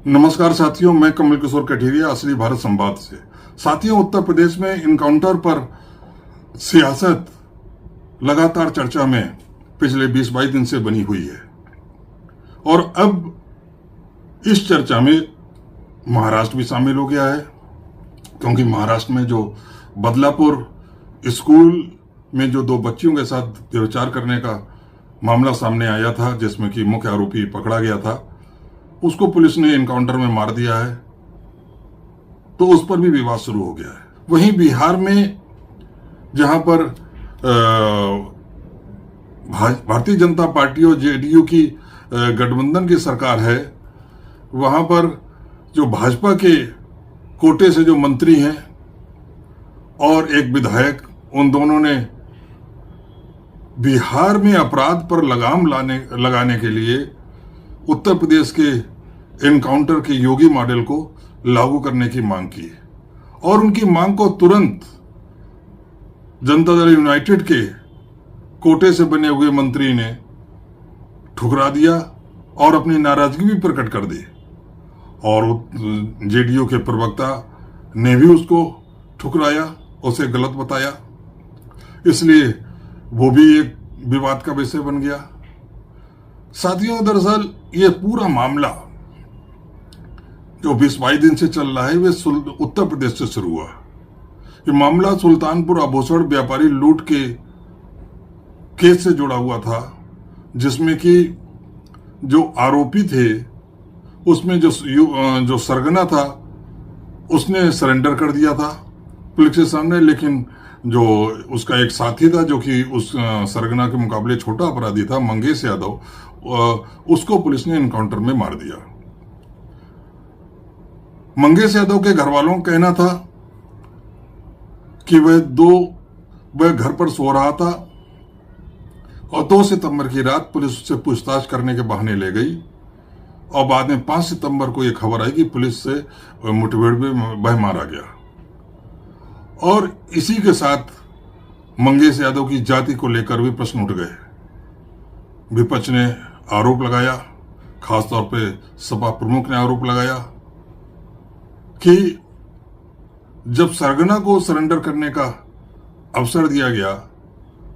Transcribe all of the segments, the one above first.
नमस्कार साथियों, मैं कमल किशोर कठेरिया, असली भारत संवाद से। साथियों, उत्तर प्रदेश में इनकाउंटर पर सियासत लगातार चर्चा में पिछले 20-22 दिन से बनी हुई है और अब इस चर्चा में महाराष्ट्र भी शामिल हो गया है, क्योंकि महाराष्ट्र में जो बदलापुर स्कूल में जो 2 बच्चियों के साथ व्यभिचार करने का मामला सामने आया था, जिसमें कि मुख्य आरोपी पकड़ा गया था, उसको पुलिस ने एनकाउंटर में मार दिया है, तो उस पर भी विवाद शुरू हो गया है। वहीं बिहार में जहां पर भारतीय जनता पार्टी और जेडीयू की गठबंधन की सरकार है, वहां पर जो भाजपा के कोटे से जो मंत्री हैं और एक विधायक, उन दोनों ने बिहार में अपराध पर लगाम लगाने के लिए उत्तर प्रदेश के एनकाउंटर के योगी मॉडल को लागू करने की मांग की और उनकी मांग को तुरंत जनता दल यूनाइटेड के कोटे से बने हुए मंत्री ने ठुकरा दिया और अपनी नाराजगी भी प्रकट कर दी और जेडीयू के प्रवक्ता ने भी उसको ठुकराया, उसे गलत बताया, इसलिए वो भी एक विवाद का विषय बन गया। साथियों, दरअसल ये पूरा मामला जो 20-22 दिन से चल रहा है, वे उत्तर प्रदेश से शुरू हुआ। ये मामला सुल्तानपुर आभूषण व्यापारी लूट के केस से जुड़ा हुआ था, जिसमें कि जो आरोपी थे उसमें जो सरगना था उसने सरेंडर कर दिया था पुलिस के सामने, लेकिन जो उसका एक साथी था जो कि उस सरगना के मुकाबले छोटा अपराधी था, मंगेश यादव, उसको पुलिस ने एनकाउंटर में मार दिया। मंगेश यादव के घर वालों का कहना था कि वह घर पर सो रहा था और 2 सितंबर की रात पुलिस उससे पूछताछ करने के बहाने ले गई और बाद में 5 सितंबर को यह खबर आई कि पुलिस से मुठभेड़ में वह मारा गया। और इसी के साथ मंगेश यादव की जाति को लेकर भी प्रश्न उठ गए। विपक्ष ने आरोप लगाया, खासतौर पे सपा प्रमुख ने आरोप लगाया कि जब सरगना को सरेंडर करने का अवसर दिया गया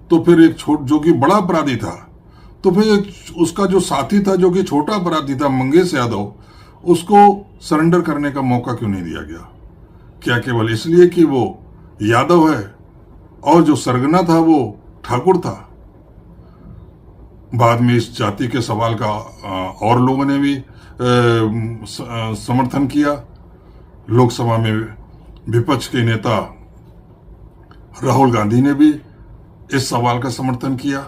तो फिर एक जो कि बड़ा अपराधी था, तो फिर उसका जो साथी था जो कि छोटा अपराधी था, मंगेश यादव, उसको सरेंडर करने का मौका क्यों नहीं दिया गया? क्या केवल इसलिए कि वो यादव है और जो सरगना था वो ठाकुर था? बाद में इस जाति के सवाल का और लोगों ने भी समर्थन किया। लोकसभा में विपक्ष के नेता राहुल गांधी ने भी इस सवाल का समर्थन किया।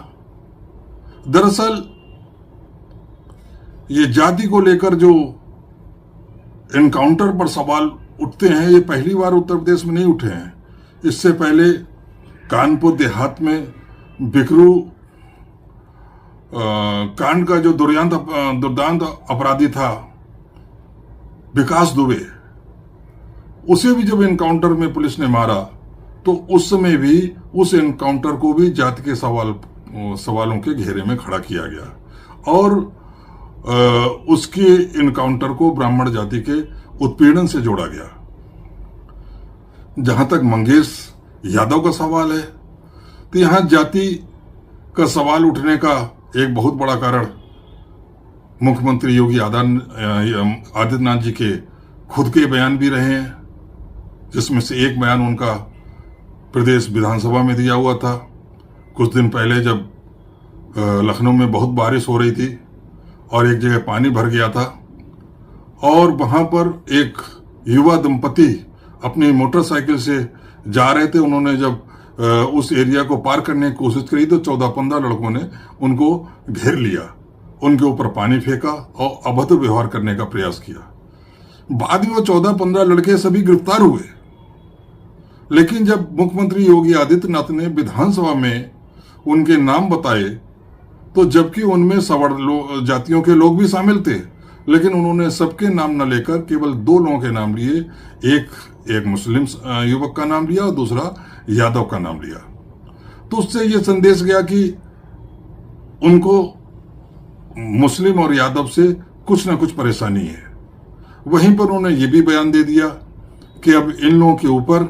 दरअसल ये जाति को लेकर जो एनकाउंटर पर सवाल उठते हैं, ये पहली बार उत्तर प्रदेश में नहीं उठे हैं। इससे पहले कानपुर देहात में बिकरू कांड का जो दुर्दांत अपराधी था विकास दुबे, उसे भी जब एनकाउंटर में पुलिस ने मारा तो उस समय भी उस एनकाउंटर को भी जाति के सवालों के घेरे में खड़ा किया गया और उसके एनकाउंटर को ब्राह्मण जाति के उत्पीड़न से जोड़ा गया। जहां तक मंगेश यादव का सवाल है, तो यहां जाति का सवाल उठने का एक बहुत बड़ा कारण मुख्यमंत्री योगी आदित्यनाथ जी के खुद के बयान भी रहे हैं, जिसमें से एक बयान उनका प्रदेश विधानसभा में दिया हुआ था कुछ दिन पहले, जब लखनऊ में बहुत बारिश हो रही थी और एक जगह पानी भर गया था और वहां पर एक युवा दंपति अपनी मोटरसाइकिल से जा रहे थे। उन्होंने जब उस एरिया को पार करने की कोशिश करी तो 14-15 लड़कों ने उनको घेर लिया, उनके ऊपर पानी फेंका और अभद्र व्यवहार करने का प्रयास किया। बाद में वो 14-15 लड़के सभी गिरफ्तार हुए, लेकिन जब मुख्यमंत्री योगी आदित्यनाथ ने विधानसभा में उनके नाम बताए तो जबकि उनमें सवर्ण जातियों के लोग भी शामिल थे, लेकिन उन्होंने सबके नाम न लेकर केवल 2 लोगों के नाम लिए, एक मुस्लिम युवक का नाम लिया और दूसरा यादव का नाम लिया। तो उससे यह संदेश गया कि उनको मुस्लिम और यादव से कुछ ना कुछ परेशानी है। वहीं पर उन्होंने ये भी बयान दे दिया कि अब इन लोगों के ऊपर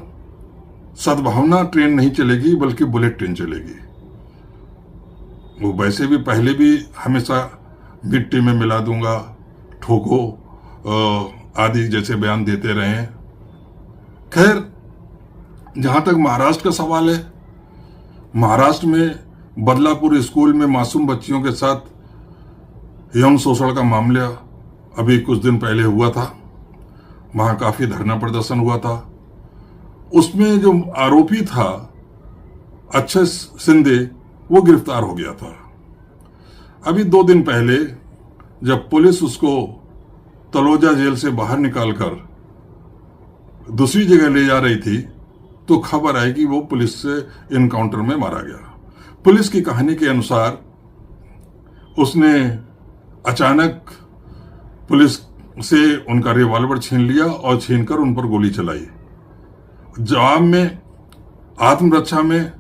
सद्भावना ट्रेन नहीं चलेगी बल्कि बुलेट ट्रेन चलेगी। वो वैसे भी पहले भी हमेशा मिट्टी में मिला दूंगा, ठोको आदि जैसे बयान देते रहे हैं। खैर, जहां तक महाराष्ट्र का सवाल है, महाराष्ट्र में बदलापुर स्कूल में मासूम बच्चियों के साथ यौन शोषण का मामला अभी कुछ दिन पहले हुआ था। वहां काफी धरना प्रदर्शन हुआ था। उसमें जो आरोपी था अक्षय शिंदे, वो गिरफ्तार हो गया था। अभी 2 दिन पहले जब पुलिस उसको तलोजा जेल से बाहर निकालकर दूसरी जगह ले जा रही थी तो खबर आई कि वो पुलिस से इनकाउंटर में मारा गया। पुलिस की कहानी के अनुसार उसने अचानक पुलिस से उनका रिवॉल्वर छीन लिया और छीनकर उन पर गोली चलाई। जवाब में आत्मरक्षा में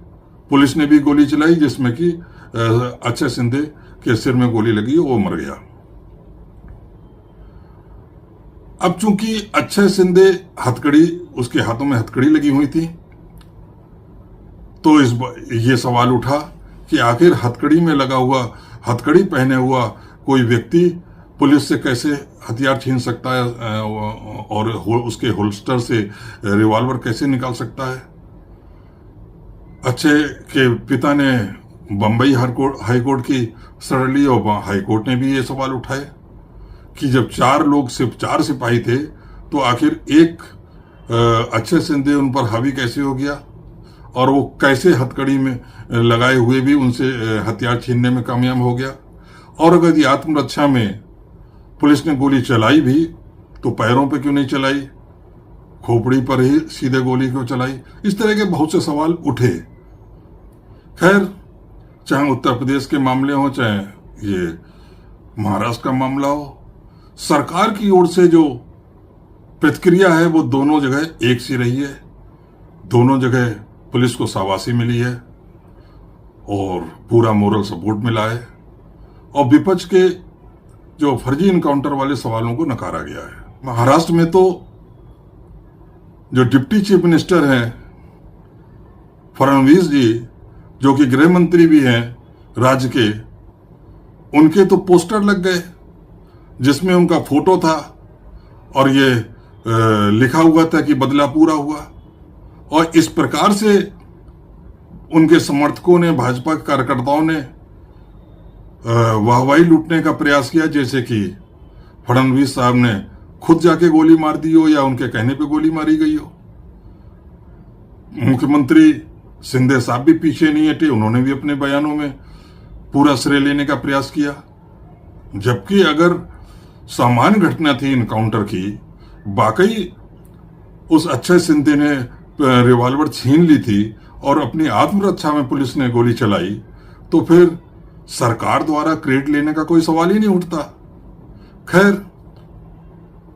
पुलिस ने भी गोली चलाई, जिसमें कि अक्षय शिंदे के सिर में गोली लगी, वो मर गया। अब चूंकि अक्षय शिंदे हथकड़ी, उसके हाथों में हथकड़ी लगी हुई थी, तो ये सवाल उठा कि आखिर हथकड़ी में लगा हुआ, हथकड़ी पहने हुआ कोई व्यक्ति पुलिस से कैसे हथियार छीन सकता है और उसके होल्स्टर से रिवॉल्वर कैसे निकाल सकता है। अक्षय के पिता ने बंबई हाईकोर्ट की शरण ली और हाईकोर्ट ने भी ये सवाल उठाए कि जब 4 लोग, सिर्फ 4 सिपाही थे, तो आखिर एक अक्षय शिंदे उन पर हावी कैसे हो गया और वो कैसे हथकड़ी में लगाए हुए भी उनसे हथियार छीनने में कामयाब हो गया। और अगर ये आत्मरक्षा में पुलिस ने गोली चलाई भी तो पैरों पे क्यों नहीं चलाई, खोपड़ी पर ही सीधे गोली क्यों चलाई। इस तरह के बहुत से सवाल उठे। खैर, चाहे उत्तर प्रदेश के मामले हो चाहे ये महाराष्ट्र का मामला हो, सरकार की ओर से जो प्रतिक्रिया है वो दोनों जगह एक सी रही है। दोनों जगह पुलिस को शाबाशी मिली है और पूरा मोरल सपोर्ट मिला है और विपक्ष के जो फर्जी इनकाउंटर वाले सवालों को नकारा गया है। महाराष्ट्र में तो जो डिप्टी चीफ मिनिस्टर हैं फडणवीस जी, जो कि गृह मंत्री भी हैं राज्य के, उनके तो पोस्टर लग गए जिसमें उनका फोटो था और ये लिखा हुआ था कि बदला पूरा हुआ। और इस प्रकार से उनके समर्थकों ने, भाजपा के कार्यकर्ताओं ने वाहवाही लूटने का प्रयास किया, जैसे कि फडणवीस साहब ने खुद जाके गोली मार दी हो या उनके कहने पे गोली मारी गई हो। मुख्यमंत्री शिंदे साहब भी पीछे नहीं हटे, उन्होंने भी अपने बयानों में पूरा श्रेय लेने का प्रयास किया। जबकि अगर सामान्य घटना थी इनकाउंटर की, वाकई उस अक्षय शिंदे ने रिवॉल्वर छीन ली थी और अपनी आत्मरक्षा में पुलिस ने गोली चलाई, तो फिर सरकार द्वारा क्रेडिट लेने का कोई सवाल ही नहीं उठता। खैर,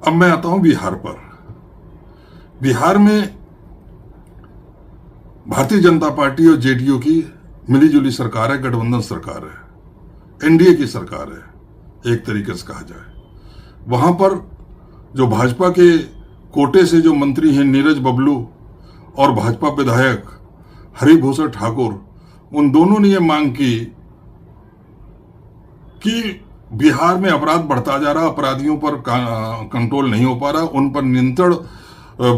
अब मैं आता हूं बिहार पर। बिहार में भारतीय जनता पार्टी और जेडीयू की मिलीजुली सरकार है, गठबंधन सरकार है, एनडीए की सरकार है एक तरीके से कहा जाए। वहां पर जो भाजपा के कोटे से जो मंत्री हैं नीरज बबलू और भाजपा विधायक हरिभूषण ठाकुर, उन दोनों ने यह मांग की कि बिहार में अपराध बढ़ता जा रहा, अपराधियों पर कंट्रोल नहीं हो पा रहा, उन पर नियंत्रण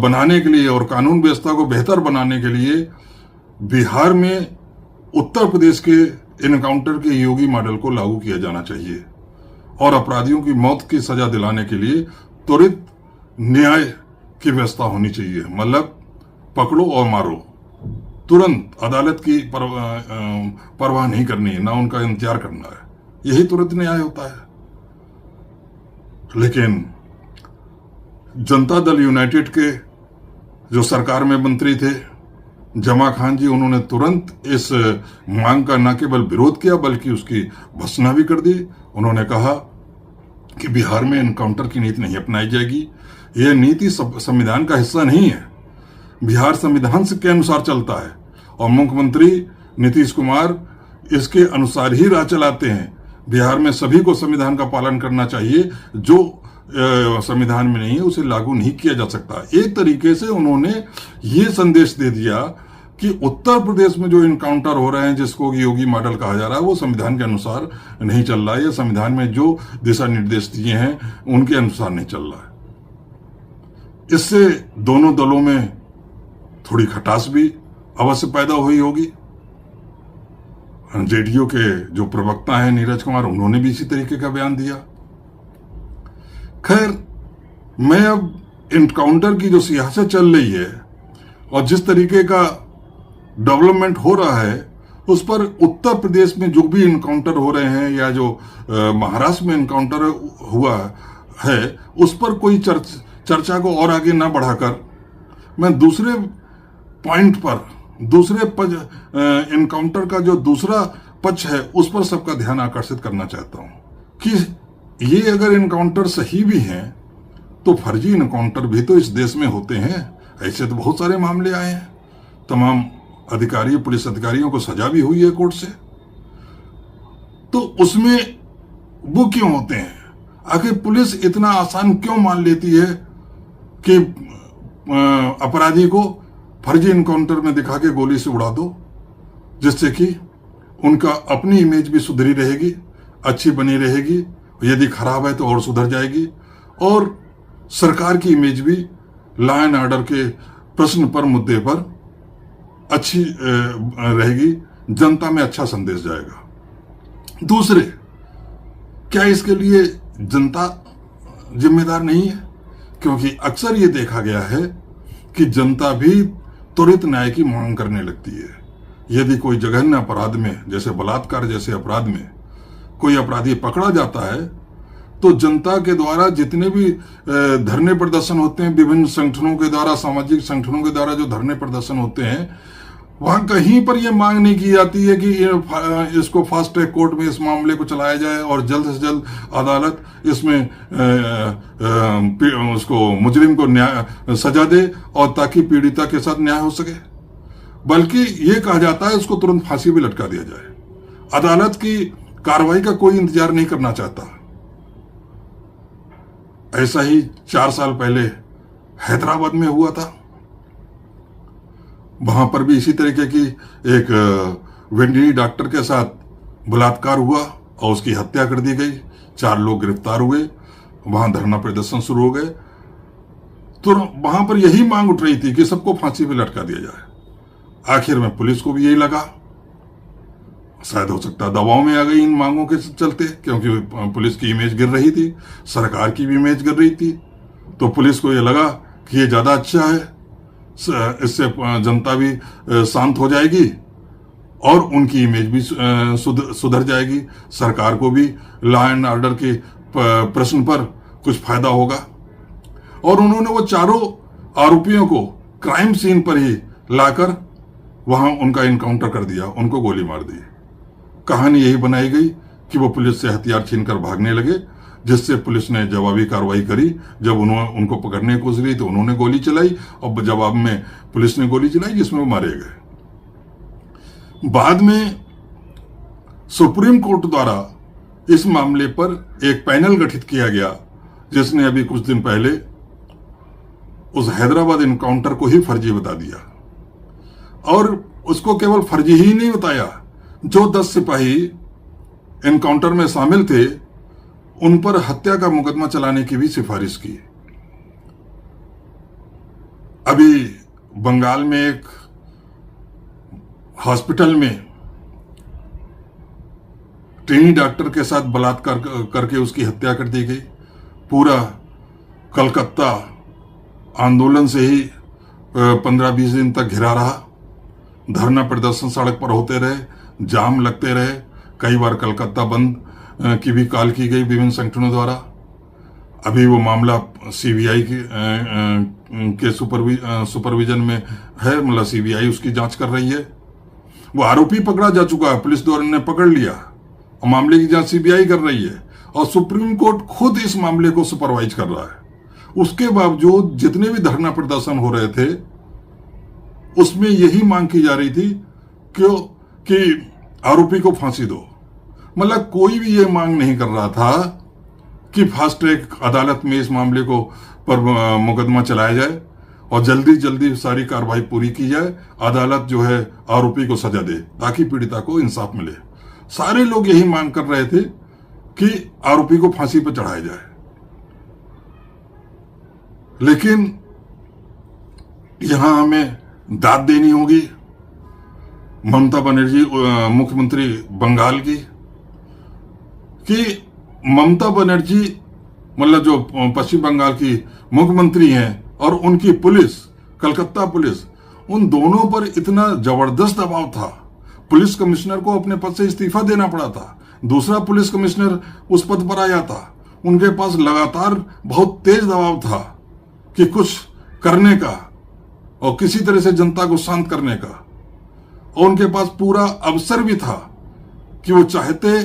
बनाने के लिए और कानून व्यवस्था को बेहतर बनाने के लिए बिहार में उत्तर प्रदेश के एनकाउंटर के योगी मॉडल को लागू किया जाना चाहिए और अपराधियों की मौत की सजा दिलाने के लिए त्वरित न्याय की व्यवस्था होनी चाहिए। मतलब पकड़ो और मारो, तुरंत अदालत की परवाह नहीं करनी है, ना उनका इंतजार करना है, यही तुरंत न्याय होता है। लेकिन जनता दल यूनाइटेड के जो सरकार में मंत्री थे जमा खान जी, उन्होंने तुरंत इस मांग का न केवल विरोध किया बल्कि उसकी भर्त्सना भी कर दी। उन्होंने कहा कि बिहार में एनकाउंटर की नीति नहीं अपनाई जाएगी, यह नीति संविधान का हिस्सा नहीं है, बिहार संविधान के अनुसार चलता है और मुख्यमंत्री नीतीश कुमार इसके अनुसार ही राह चलाते हैं। बिहार में सभी को संविधान का पालन करना चाहिए, जो संविधान में नहीं है, उसे लागू नहीं किया जा सकता। एक तरीके से उन्होंने ये संदेश दे दिया कि उत्तर प्रदेश में जो इनकाउंटर हो रहे हैं, जिसको योगी मॉडल कहा जा रहा है, वो संविधान के अनुसार नहीं चल रहा है, या संविधान में जो दिशा निर्देश दिए हैं उनके अनुसार नहीं चल रहा है। इससे दोनों दलों में थोड़ी खटास भी अवश्य पैदा हुई होगी। जेडीयू के जो प्रवक्ता हैं नीरज कुमार, उन्होंने भी इसी तरीके का बयान दिया। खैर, मैं अब इनकाउंटर की जो सियासत चल रही है और जिस तरीके का डेवलपमेंट हो रहा है, उस पर उत्तर प्रदेश में जो भी इनकाउंटर हो रहे हैं या जो महाराष्ट्र में इनकाउंटर हुआ है, उस पर कोई चर्चा को और आगे ना बढ़ाकर मैं दूसरे पॉइंट पर, दूसरे इनकाउंटर का जो दूसरा पक्ष है उस पर सबका ध्यान आकर्षित करना चाहता हूं कि ये अगर इनकाउंटर सही भी हैं तो फर्जी इनकाउंटर भी तो इस देश में होते हैं। ऐसे तो बहुत सारे मामले आए हैं, तमाम अधिकारी, पुलिस अधिकारियों को सजा भी हुई है कोर्ट से। तो उसमें वो क्यों होते हैं? आखिर पुलिस इतना आसान क्यों मान लेती है कि अपराधी को फर्जी इनकाउंटर में दिखा के गोली से उड़ा दो, जिससे कि उनका अपनी इमेज भी सुधरी रहेगी, अच्छी बनी रहेगी, यदि खराब है तो और सुधर जाएगी, और सरकार की इमेज भी लॉ एंड ऑर्डर के प्रश्न पर, मुद्दे पर अच्छी रहेगी, जनता में अच्छा संदेश जाएगा। दूसरे, क्या इसके लिए जनता जिम्मेदार नहीं है? क्योंकि अक्सर ये देखा गया है कि जनता भी त्वरित न्याय की मांग करने लगती है। यदि कोई जघन्य अपराध में, जैसे बलात्कार जैसे अपराध में कोई अपराधी पकड़ा जाता है, तो जनता के द्वारा जितने भी धरने प्रदर्शन होते हैं, विभिन्न संगठनों के द्वारा, सामाजिक संगठनों के द्वारा जो धरने प्रदर्शन होते हैं, वहां कहीं पर यह मांग नहीं की जाती है कि इसको फास्ट ट्रैक कोर्ट में इस मामले को चलाया जाए और जल्द से जल्द अदालत इसमें उसको, मुजरिम को न्याय सजा दे और ताकि पीड़िता के साथ न्याय हो सके। बल्कि ये कहा जाता है उसको तुरंत फांसी भी लटका दिया जाए। अदालत की कार्रवाई का कोई इंतजार नहीं करना चाहता। ऐसा ही 4 साल पहले हैदराबाद में हुआ था। वहां पर भी इसी तरीके की एक वेटरनरी डॉक्टर के साथ बलात्कार हुआ और उसकी हत्या कर दी गई। 4 लोग गिरफ्तार हुए। वहां धरना प्रदर्शन शुरू हो गए। तो वहां पर यही मांग उठ रही थी कि सबको फांसी पे लटका दिया जाए। आखिर में पुलिस को भी यही लगा, शायद हो सकता दबाव में आ गई इन मांगों के चलते, क्योंकि पुलिस की इमेज गिर रही थी, सरकार की भी इमेज गिर रही थी। तो पुलिस को यह लगा कि ये ज्यादा अच्छा है, इससे जनता भी शांत हो जाएगी और उनकी इमेज भी सुधर जाएगी, सरकार को भी लॉ एंड ऑर्डर के प्रश्न पर कुछ फायदा होगा। और उन्होंने वो चारों आरोपियों को क्राइम सीन पर ही लाकर वहां उनका इनकाउंटर कर दिया, उनको गोली मार दी। कहानी यही बनाई गई कि वो पुलिस से हथियार छीनकर भागने लगे, जिससे पुलिस ने जवाबी कार्रवाई करी। जब उनको पकड़ने की कोशिश की तो उन्होंने गोली चलाई और जवाब में पुलिस ने गोली चलाई, जिसमें वो मारे गए। बाद में सुप्रीम कोर्ट द्वारा इस मामले पर एक पैनल गठित किया गया, जिसने अभी कुछ दिन पहले उस हैदराबाद इनकाउंटर को ही फर्जी बता दिया। और उसको केवल फर्जी ही नहीं बताया, जो 10 सिपाही इनकाउंटर में शामिल थे उन पर हत्या का मुकदमा चलाने की भी सिफारिश की। अभी बंगाल में एक हॉस्पिटल में ट्रेनी डॉक्टर के साथ बलात्कार करके उसकी हत्या कर दी गई। पूरा कलकत्ता आंदोलन से ही 15-20 दिन तक घिरा रहा। धरना प्रदर्शन सड़क पर होते रहे, जाम लगते रहे। कई बार कलकत्ता बंद की भी कॉल की गई विभिन्न संगठनों द्वारा। अभी वो मामला सीबीआई के सुपरविजन में है, मतलब सीबीआई उसकी जांच कर रही है। वो आरोपी पकड़ा जा चुका है, पुलिस द्वारा ने पकड़ लिया और मामले की जांच सीबीआई कर रही है और सुप्रीम कोर्ट खुद इस मामले को सुपरवाइज कर रहा है। उसके बावजूद जितने भी धरना प्रदर्शन हो रहे थे उसमें यही मांग की जा रही थी कि आरोपी को फांसी दो। मतलब कोई भी ये मांग नहीं कर रहा था कि फास्ट ट्रैक अदालत में इस मामले को पर मुकदमा चलाया जाए और जल्दी जल्दी सारी कार्रवाई पूरी की जाए। अदालत जो है आरोपी को सजा दे ताकि पीड़िता को इंसाफ मिले। सारे लोग यही मांग कर रहे थे कि आरोपी को फांसी पर चढ़ाया जाए, लेकिन यहां हमें दाद देनी होगी ममता बनर्जी मुख्यमंत्री बंगाल की, कि ममता बनर्जी मतलब जो पश्चिम बंगाल की मुख्यमंत्री हैं और उनकी पुलिस, कलकत्ता पुलिस, उन दोनों पर इतना जबरदस्त दबाव था। पुलिस कमिश्नर को अपने पद से इस्तीफा देना पड़ा था, दूसरा पुलिस कमिश्नर उस पद पर आया था। उनके पास लगातार बहुत तेज दबाव था कि कुछ करने का और किसी तरह से जनता को शांत करने का, और उनके पास पूरा अवसर भी था कि वो चाहते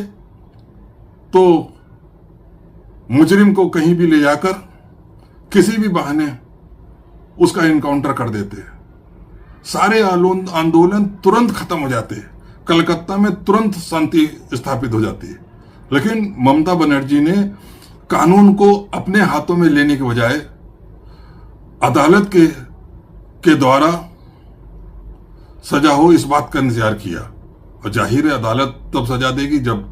तो मुजरिम को कहीं भी ले जाकर किसी भी बहाने उसका इनकाउंटर कर देते, सारे आंदोलन तुरंत खत्म हो जाते, कलकत्ता में तुरंत शांति स्थापित हो जाती। लेकिन ममता बनर्जी ने कानून को अपने हाथों में लेने के बजाय अदालत के द्वारा सजा हो इस बात का इंतजार किया। और जाहिर है अदालत तब सजा देगी जब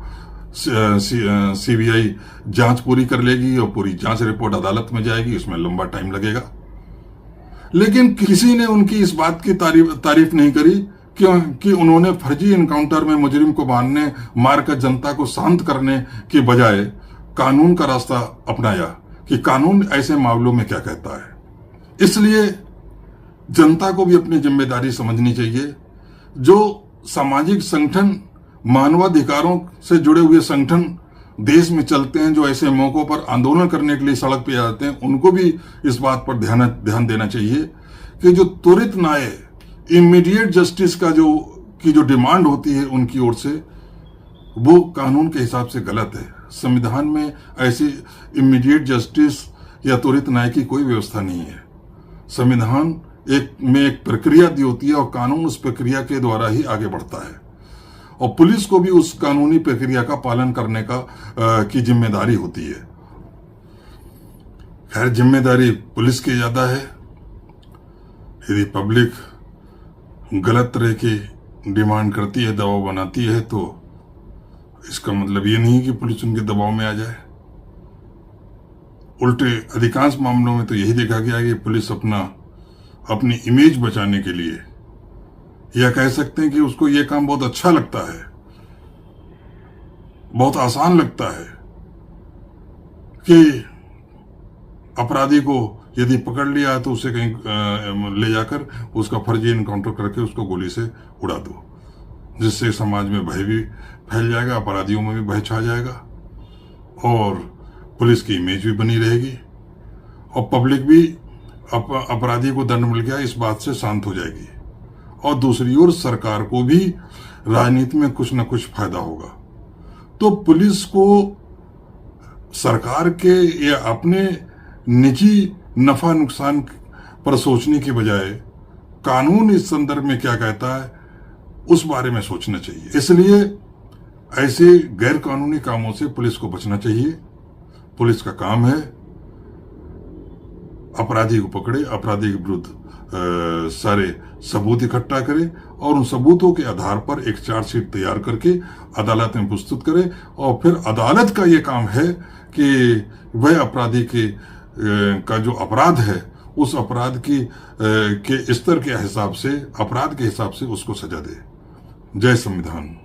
सीबीआई जांच पूरी कर लेगी और पूरी जांच रिपोर्ट अदालत में जाएगी, इसमें लंबा टाइम लगेगा। लेकिन किसी ने उनकी इस बात की तारीफ नहीं करी कि उन्होंने फर्जी इनकाउंटर में मुजरिम को मारकर जनता को शांत करने के बजाय कानून का रास्ता अपनाया कि कानून ऐसे मामलों में क्या कहता है। इसलिए जनता को भी अपनी जिम्मेदारी समझनी चाहिए। जो सामाजिक संगठन, मानवाधिकारों से जुड़े हुए संगठन देश में चलते हैं, जो ऐसे मौकों पर आंदोलन करने के लिए सड़क पे आते हैं, उनको भी इस बात पर ध्यान देना चाहिए कि जो त्वरित न्याय, इमीडिएट जस्टिस का जो डिमांड होती है उनकी ओर से, वो कानून के हिसाब से गलत है। संविधान में ऐसी इमीडिएट जस्टिस या त्वरित न्याय की कोई व्यवस्था नहीं है। संविधान में एक प्रक्रिया दी होती है और कानून उस प्रक्रिया के द्वारा ही आगे बढ़ता है, और पुलिस को भी उस कानूनी प्रक्रिया का पालन करने की जिम्मेदारी होती है। खैर, जिम्मेदारी पुलिस की ज्यादा है। यदि पब्लिक गलत तरह की डिमांड करती है, दबाव बनाती है, तो इसका मतलब ये नहीं कि पुलिस उनके दबाव में आ जाए। उल्टे अधिकांश मामलों में तो यही देखा गया है कि पुलिस अपनी इमेज बचाने के लिए, या कह सकते हैं कि उसको ये काम बहुत अच्छा लगता है, बहुत आसान लगता है कि अपराधी को यदि पकड़ लिया तो उसे कहीं ले जाकर उसका फर्जी इनकाउंटर करके उसको गोली से उड़ा दो, जिससे समाज में भय भी फैल जाएगा, अपराधियों में भी भय छा जाएगा और पुलिस की इमेज भी बनी रहेगी, और पब्लिक भी अपराधी को दंड मिल गया इस बात से शांत हो जाएगी। और दूसरी ओर सरकार को भी राजनीति में कुछ न कुछ फायदा होगा। तो पुलिस को सरकार के या अपने निजी नफा नुकसान पर सोचने के बजाय कानून इस संदर्भ में क्या कहता है उस बारे में सोचना चाहिए। इसलिए ऐसे गैर कानूनी कामों से पुलिस को बचना चाहिए। पुलिस का काम है अपराधी को पकड़े, अपराधी के विरुद्ध सारे सबूत इकट्ठा करे और उन सबूतों के आधार पर एक चार्जशीट तैयार करके अदालत में प्रस्तुत करे, और फिर अदालत का ये काम है कि वह अपराधी का जो अपराध है उस अपराध के स्तर के हिसाब से, अपराध के हिसाब से उसको सजा दे। जय संविधान।